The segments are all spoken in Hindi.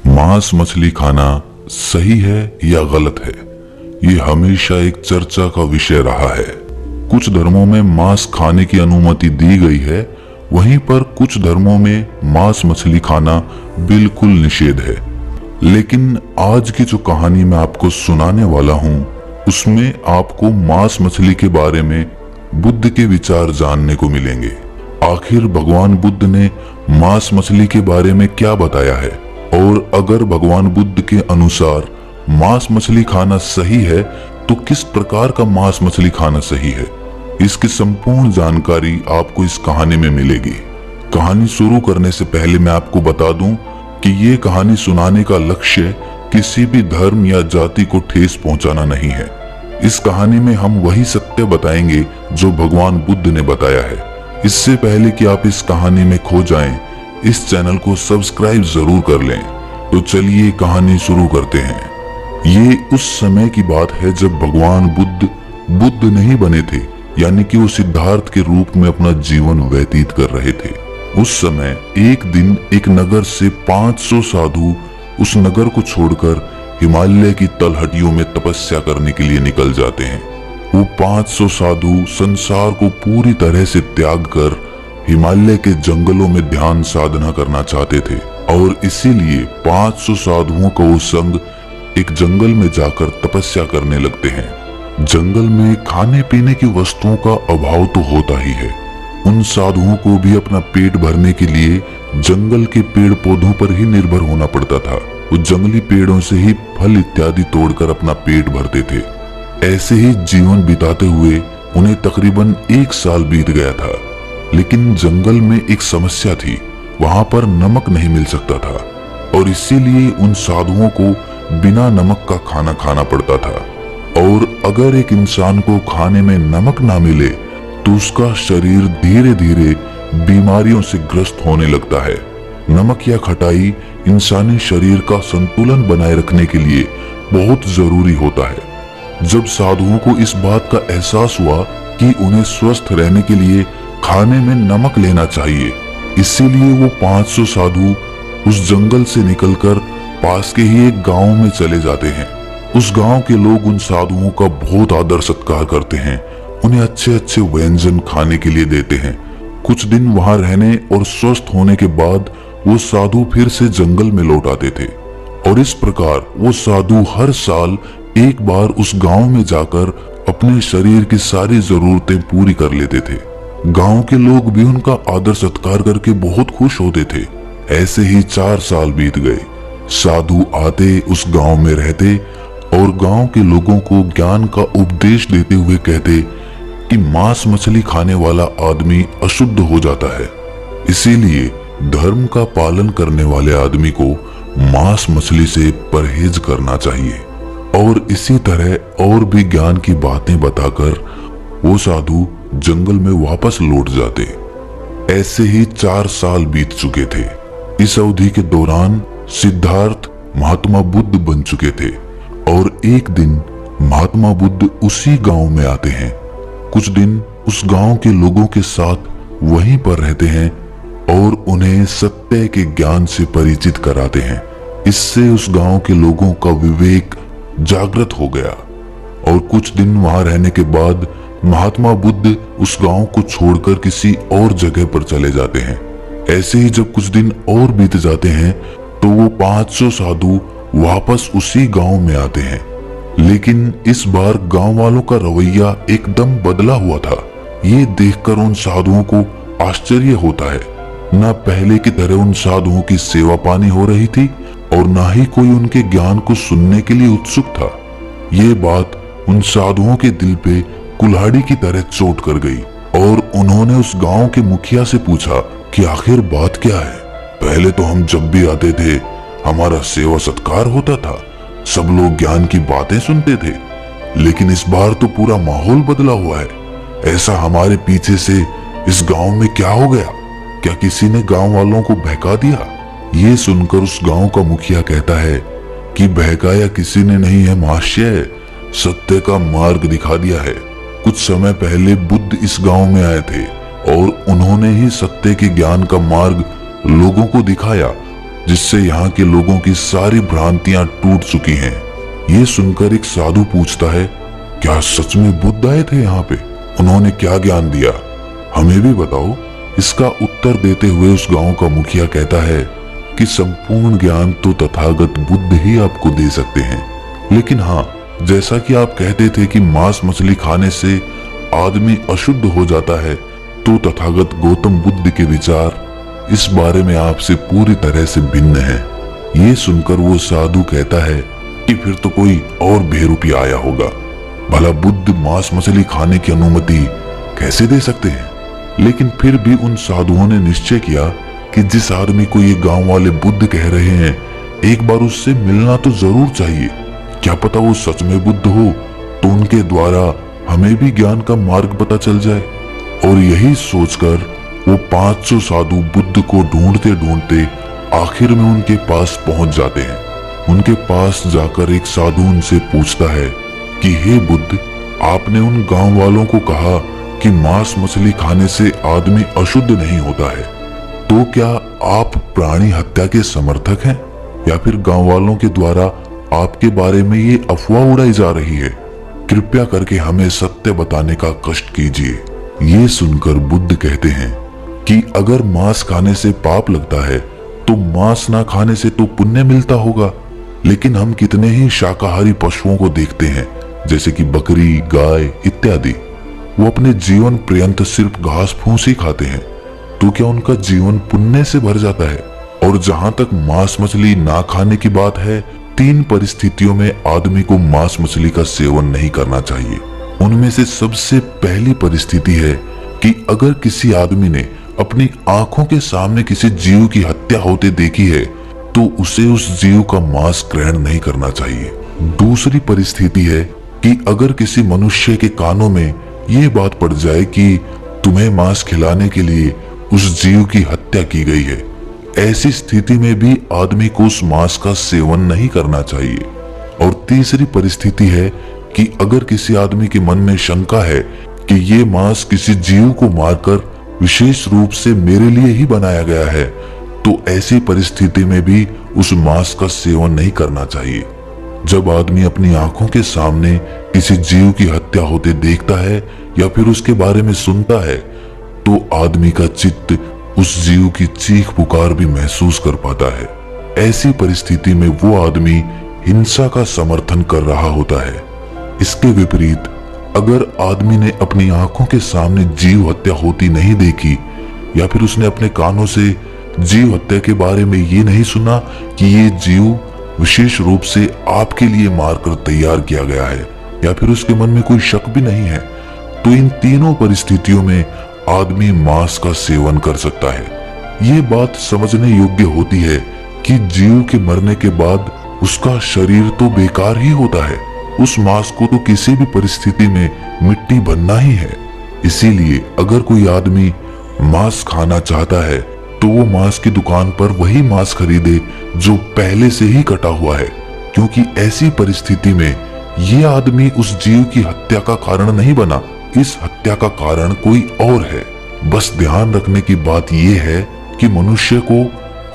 मांस मछली खाना सही है या गलत है, ये हमेशा एक चर्चा का विषय रहा है। कुछ धर्मों में मांस खाने की अनुमति दी गई है, वहीं पर कुछ धर्मों में मांस मछली खाना बिल्कुल निषेध है। लेकिन आज की जो कहानी मैं आपको सुनाने वाला हूँ, उसमें आपको मांस मछली के बारे में बुद्ध के विचार जानने को मिलेंगे। आखिर भगवान बुद्ध ने मांस मछली के बारे में क्या बताया है, और अगर भगवान बुद्ध के अनुसार मांस मछली खाना सही है तो किस प्रकार का मांस मछली खाना सही है, इसकी संपूर्ण जानकारी आपको इस कहानी में मिलेगी। कहानी शुरू करने से पहले मैं आपको बता दूं कि ये कहानी सुनाने का लक्ष्य किसी भी धर्म या जाति को ठेस पहुंचाना नहीं है। इस कहानी में हम वही सत्य बताएंगे जो भगवान बुद्ध ने बताया है। इससे पहले कि आप इस कहानी में खो जाएं, इस चैनल को सब्सक्राइब जरूर कर लें। तो चलिए कहानी शुरू करते हैं। ये उस समय की बात है जब भगवान बुद्ध नहीं बने थे, यानी कि वो सिद्धार्थ के रूप में अपना जीवन व्यतीत कर रहे थे। उस समय एक दिन एक नगर से 500 साधु उस नगर को छोड़कर हिमालय की तलहटियों में तपस्या करने के लिए निकल जाते हैं। वो 500 साधु संसार को पूरी तरह से त्याग कर हिमालय के जंगलों में ध्यान साधना करना चाहते थे, और इसीलिए 500 साधुओं का वो संग एक जंगल में जाकर तपस्या करने लगते हैं। जंगल में खाने पीने की वस्तुओं का अभाव तो होता ही है। उन साधुओं को भी अपना पेट भरने के लिए जंगल के पेड़ पौधों पर ही निर्भर होना पड़ता था। वो जंगली पेड़ों से ही फल इत्यादि तोड़कर अपना पेट भरते थे। ऐसे ही जीवन बिताते हुए उन्हें तकरीबन 1 साल बीत गया था। लेकिन जंगल में एक समस्या थी, वहां पर नमक नहीं मिल सकता था, और इसीलिए उन साधुओं को बिना नमक का खाना खाना पड़ता था। और अगर एक इंसान को खाने में नमक ना मिले तो उसका शरीर धीरे धीरे बीमारियों से ग्रस्त होने लगता है। नमक या खटाई इंसानी शरीर का संतुलन बनाए रखने के लिए बहुत जरूरी होता है। जब साधुओं को इस बात का एहसास हुआ कि उन्हें स्वस्थ रहने के लिए खाने में नमक लेना चाहिए, इसीलिए वो 500 साधु उस जंगल से निकलकर पास के ही एक गांव में चले जाते हैं। उस गांव के लोग उन साधुओं का बहुत आदर सत्कार करते हैं, उन्हें अच्छे अच्छे व्यंजन खाने के लिए देते हैं। कुछ दिन वहां रहने और स्वस्थ होने के बाद वो साधु फिर से जंगल में लौट आते थे, और इस प्रकार वो साधु हर साल एक बार उस गांव में जाकर अपने शरीर की सारी जरूरतें पूरी कर लेते थे। गांव के लोग भी उनका आदर सत्कार करके बहुत खुश होते थे। ऐसे ही 4 साल बीत गए। साधु आते, उस गांव में रहते और गांव के लोगों को ज्ञान का उपदेश देते हुए कहते कि मांस मछली खाने वाला आदमी अशुद्ध हो जाता है, इसीलिए धर्म का पालन करने वाले आदमी को मांस मछली से परहेज करना चाहिए। और इसी तरह और भी ज्ञान की बातें बताकर वो साधु जंगल में वापस लौट जाते। ऐसे ही 4 साल बीत चुके थे। इस अवधि के दौरान सिद्धार्थ महात्मा बुद्ध बन चुके थे, और एक दिन महात्मा बुद्ध उसी गांव में आते हैं। कुछ दिन उस गांव के लोगों के साथ वहीं पर रहते हैं और उन्हें सत्य के ज्ञान से परिचित कराते हैं। इससे उस गांव के लोगों का विवेक जागृत हो गया, और कुछ दिन वहां रहने के बाद महात्मा बुद्ध उस गांव को छोड़कर किसी और जगह पर चले जाते हैं। ऐसे ही जब कुछ दिन और बीत जाते हैं तो वो 500 साधु वापस उसी गांव में आते हैं। लेकिन इस बार गांव वालों का रवैया एकदम बदला हुआ था। ये देखकर उन साधुओं को आश्चर्य होता है। न पहले की तरह उन साधुओं की सेवा पानी हो रही थी, और न ही कोई उनके ज्ञान को सुनने के लिए उत्सुक था। ये बात उन साधुओं के दिल पे कुल्हाड़ी की तरह चोट कर गई, और उन्होंने उस गांव के मुखिया से पूछा कि आखिर बात क्या है। पहले तो हम जब भी आते थे हमारा सेवा सत्कार होता था, सब लोग ज्ञान की बातें सुनते थे, लेकिन इस बार तो पूरा माहौल बदला हुआ है। ऐसा हमारे पीछे से इस गांव में क्या हो गया? क्या किसी ने गांव वालों को बहका दिया? ये सुनकर उस गांव का मुखिया कहता है कि बहकाया किसी ने नहीं है महाशय, सत्य का मार्ग दिखा दिया है। कुछ समय पहले बुद्ध इस गांव में आए थे और उन्होंने ही सत्य के ज्ञान का मार्ग लोगों को दिखाया। जिससे यहाँ के लोगों की सारी भ्रांतियां टूट चुकी हैं। ये सुनकर एक साधु पूछता है, क्या सच में बुद्ध आए थे यहाँ पे? उन्होंने क्या ज्ञान दिया, हमें भी बताओ। इसका उत्तर देते हुए उस गांव का मुखिया कहता है कि संपूर्ण ज्ञान तो तथागत बुद्ध ही आपको दे सकते हैं, लेकिन हाँ, जैसा कि आप कहते थे कि मांस मछली खाने से आदमी अशुद्ध हो जाता है, तो तथागत गौतम बुद्ध के विचार इस बारे में आपसे पूरी तरह से भिन्न है। ये सुनकर वो साधु कहता है कि फिर तो कोई और बेरूपी आया होगा। भला बुद्ध मांस मछली खाने की अनुमति कैसे दे सकते हैं? लेकिन फिर भी उन साधुओं ने निश्चय किया कि जिस आदमी को ये गांव वाले बुद्ध कह रहे हैं, एक बार उससे मिलना तो जरूर चाहिए। क्या पता वो सच में बुद्ध हो, तो उनके द्वारा हमें भी ज्ञान का मार्ग पता चल जाए। और यही सोचकर वो 500 साधु बुद्ध को ढूंढते ढूंढते आखिर में उनके पास पहुंच जाते हैं। उनके पास जाकर एक साधु उनसे पूछता है कि हे बुद्ध, आपने उन गांव वालों को कहा कि मांस मछली खाने से आदमी अशुद्ध नहीं होता है, तो क्या आप प्राणी हत्या के समर्थक हैं, या फिर गांव वालों के द्वारा आपके बारे में ये अफवाह उड़ाई जा रही है? कृपया करके हमें सत्य बताने का कष्ट कीजिए। ये सुनकर बुद्ध कहते हैं कि अगर मांस खाने से पाप लगता है, तो मांस ना खाने से तो पुण्य मिलता होगा। लेकिन हम कितने ही शाकाहारी पशुओं को देखते हैं, जैसे कि बकरी, गाय इत्यादि। वो अपने जीवन पर्यंत सिर्फ घास फूस ही खाते हैं, तो क्या उनका जीवन पुण्य से भर जाता है? और जहां तक मांस मछली ना खाने की बात है, 3 परिस्थितियों में आदमी को मांस मछली का सेवन नहीं करना चाहिए। उनमें से सबसे पहली परिस्थिति है कि अगर किसी आदमी ने अपनी आंखों के सामने किसी जीव की हत्या होते देखी है, तो उसे उस जीव का मांस ग्रहण नहीं करना चाहिए। दूसरी परिस्थिति है कि अगर किसी मनुष्य के कानों में ये बात पड़ जाए कि तुम्हें मांस खिलाने के लिए उस जीव की हत्या की गई है, ऐसी स्थिति में भी आदमी को उस मांस का सेवन नहीं करना चाहिए। और तीसरी परिस्थिति है कि अगर किसी आदमी के मन में शंका है कि ये मांस किसी जीव को मारकर विशेष रूप से मेरे लिए ही बनाया गया है, तो ऐसी परिस्थिति में भी उस मांस का सेवन नहीं करना चाहिए। जब आदमी अपनी आंखों के सामने किसी जीव की हत्या होते देखता है या फिर उसके बारे में सुनता है, तो आदमी का चित्त उस जीव की चीख पुकार भी महसूस कर पाता है। ऐसी परिस्थिति में वो आदमी हिंसा का समर्थन कर रहा होता है। इसके विपरीत अगर आदमी ने अपनी आंखों के सामने जीव हत्या होती नहीं देखी, या फिर उसने अपने कानों से जीव हत्या के बारे में ये नहीं सुना कि ये जीव विशेष रूप से आपके लिए मारकर तैयार किया गया है, या फिर उसके मन में कोई शक भी नहीं है, तो इन तीनों परिस्थितियों में आदमी मांस का सेवन कर सकता है। ये बात समझने योग्य होती है कि जीव के मरने के बाद उसका शरीर तो बेकार ही होता है, उस मांस को तो किसी भी परिस्थिति में मिट्टी बनना ही है। इसीलिए अगर कोई आदमी मांस खाना चाहता है, तो वो मांस की दुकान पर वही मांस खरीदे जो पहले से ही कटा हुआ है, क्योंकि ऐसी परिस्थिति में ये आदमी उस जीव की हत्या का कारण नहीं बना, इस हत्या का कारण कोई और है। बस ध्यान रखने की बात यह है कि मनुष्य को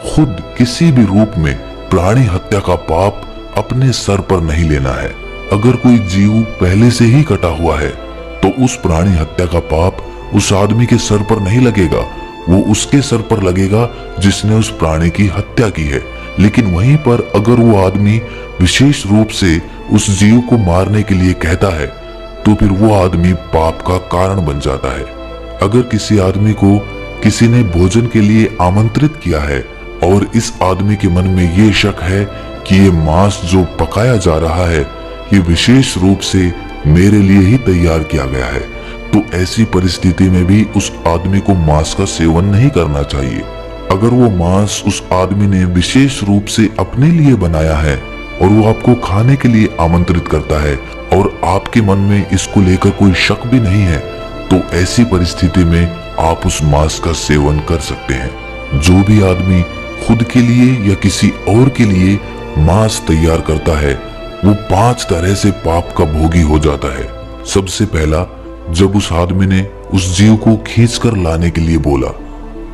खुद किसी भी रूप में प्राणी हत्या का पाप अपने सर पर नहीं लेना है। अगर कोई जीव पहले से ही कटा हुआ है, तो उस प्राणी हत्या का पाप उस आदमी के सर पर नहीं लगेगा, वो उसके सर पर लगेगा जिसने उस प्राणी की हत्या की है। लेकिन वहीं पर अगर वो आदमी विशेष रूप से उस जीव को मारने के लिए कहता है, तो फिर वो आदमी पाप का कारण बन जाता है। अगर किसी आदमी को किसी ने भोजन के लिए आमंत्रित किया है और इस आदमी के मन में ये शक है कि ये मांस जो पकाया जा रहा है ये विशेष रूप से मेरे लिए ही तैयार किया गया है, तो ऐसी परिस्थिति में भी उस आदमी को मांस का सेवन नहीं करना चाहिए। अगर वो मांस उस आदमी ने विशेष रूप से अपने लिए बनाया है और वो आपको खाने के लिए आमंत्रित करता है और आपके मन में इसको लेकर कोई शक भी नहीं है, तो ऐसी परिस्थिति में आप उस मांस का सेवन कर सकते हैं। जो भी आदमी खुद के लिए या किसी और के लिए मांस तैयार करता है, वो 5 तरह से पाप का भोगी हो जाता है। सबसे पहला, जब उस आदमी ने उस जीव को खींचकर लाने के लिए बोला।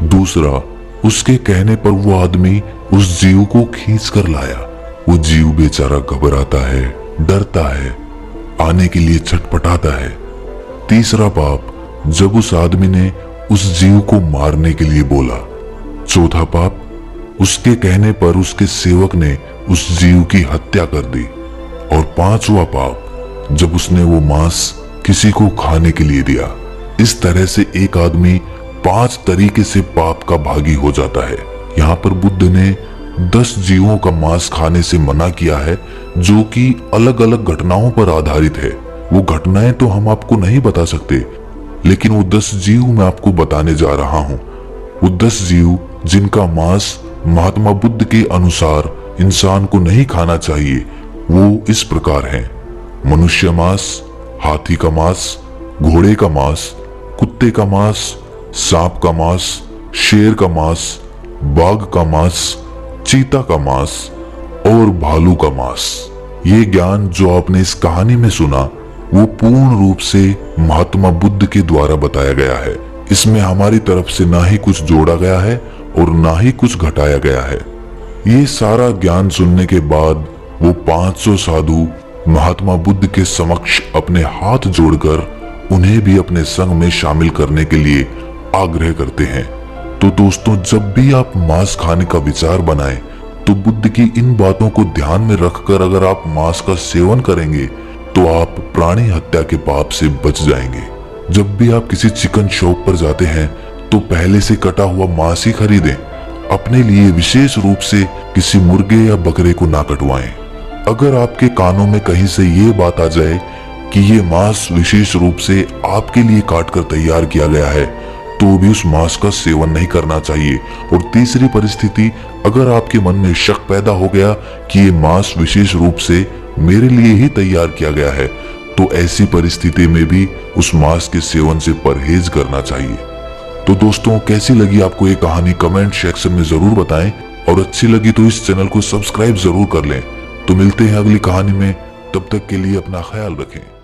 दूसरा, उसके कहने पर वो आदमी उस जीव को खींच कर लाया। वो जीव बेचारा घबराता है, डरता है, आने के लिए छटपटाता है। तीसरा पाप, जब उस आदमी ने उस जीव को मारने के लिए बोला। चौथा पाप, उसके कहने पर उसके सेवक ने उस जीव की हत्या कर दी। और पांचवा पाप, जब उसने वो मांस किसी को खाने के लिए दिया। इस तरह से एक आदमी 5 तरीके से पाप का भागी हो जाता है। यहाँ पर बुद्ध ने 10 जीवों का मांस खाने से मना किया है, जो कि अलग अलग घटनाओं पर आधारित है। वो घटनाएं तो हम आपको नहीं बता सकते, लेकिन वो 10 जीव मैं आपको बताने जा रहा हूँ। वो 10 जीव जिनका मांस महात्मा बुद्ध के अनुसार इंसान को नहीं खाना चाहिए, वो इस प्रकार हैं: मनुष्य मांस, हाथी का मांस, घोड़े का मांस, कुत्ते का मांस, सांप का मांस, शेर का मांस, बाघ का मांस, चीता का मांस और भालू का मांस। ये ज्ञान जो आपने इस कहानी में सुना, वो पूर्ण रूप से महात्मा बुद्ध के द्वारा बताया गया है। इसमें हमारी तरफ से ना ही कुछ जोड़ा गया है और ना ही कुछ घटाया गया है। ये सारा ज्ञान सुनने के बाद वो 500 साधु महात्मा बुद्ध के समक्ष अपने हाथ जोड़कर उन्हें भी अपने संग में शामिल करने के लिए आग्रह करते हैं। तो दोस्तों, जब भी आप मांस खाने का विचार बनाएं, तो बुद्ध की इन बातों को ध्यान में रखकर अगर आप मांस का सेवन करेंगे तो आप प्राणी हत्या के पाप से बच जाएंगे। जब भी आप किसी चिकन शॉप पर जाते हैं तो पहले से कटा हुआ मांस ही खरीदें। अपने लिए विशेष रूप से किसी मुर्गे या बकरे को ना कटवाएं। अगर आपके कानों में कहीं से ये बात आ जाए कि ये मांस विशेष रूप से आपके लिए काट कर तैयार किया गया है, तो भी उस मांस का सेवन नहीं करना चाहिए। और तीसरी परिस्थिति, अगर आपके मन में शक पैदा हो गया कि ये मांस विशेष रूप से मेरे लिए ही तैयार किया गया है, तो ऐसी परिस्थिति में भी उस मांस के सेवन से परहेज करना चाहिए। तो दोस्तों, कैसी लगी आपको ये कहानी कमेंट सेक्शन में जरूर बताएं, और अच्छी लगी तो इस चैनल को सब्सक्राइब जरूर कर लें। तो मिलते हैं अगली कहानी में, तब तक के लिए अपना ख्याल रखें।